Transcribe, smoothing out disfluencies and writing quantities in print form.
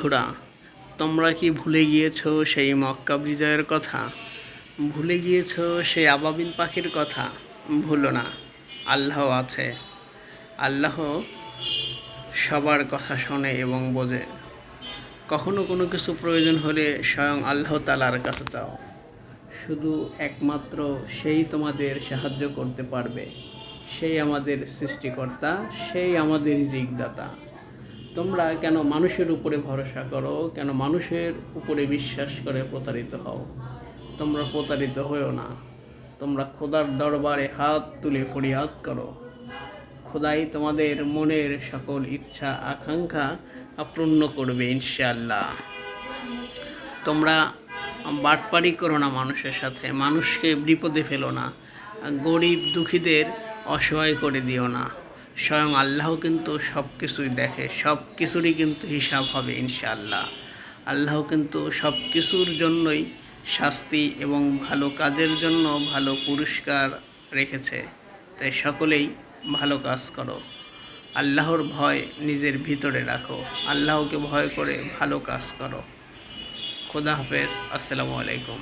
বন্ধুরা, তোমরা কি ভুলে গিয়েছো সেই মক্কা বিজয়ের কথা? ভুলে গিয়েছো সেই আবাবিল পাখির কথা? ভুলো না, আল্লাহ আছে। আল্লাহ সবার কথা শোনে এবং বোঝে। কখনো কোনো কিছু প্রয়োজন হলে স্বয়ং আল্লাহ তাআলার কাছে চাও। শুধু একমাত্র সেই তোমাদের সাহায্য করতে পারবে। সেই আমাদের সৃষ্টিকর্তা, সেই আমাদের রিজিকদাতা। তোমরা কেন মানুষের উপরে ভরসা করো? কেন মানুষের উপরে বিশ্বাস করে প্রতারিত হও? তোমরা প্রতারিত হও না। তোমরা খোদার দরবারে হাত তুলে ফরিয়াদ করো। খোদাই তোমাদের মনের সকল ইচ্ছা আকাঙ্ক্ষা পূর্ণ করবে ইনশাআল্লাহ। তোমরা বাটপারি করো না মানুষের সাথে, মানুষকে বিপদে ফেলো না, গরিব দুঃখীদের অসহায় করে দিও না। স্বয়ং আল্লাহ কিন্তু সব কিছুই দেখে, সব কিছুরই কিন্তু হিসাব হবে ইনশাআল্লাহ। আল্লাহ কিন্তু সব কিছুর জন্যই শাস্তি এবং ভালো কাজের জন্য ভালো পুরস্কার রেখেছে। তাই সকলেই ভালো কাজ করো, আল্লাহর ভয় নিজের ভিতরে রাখো, আল্লাহকে ভয় করে ভালো কাজ করো। খোদা হাফেজ, আসসালামু আলাইকুম।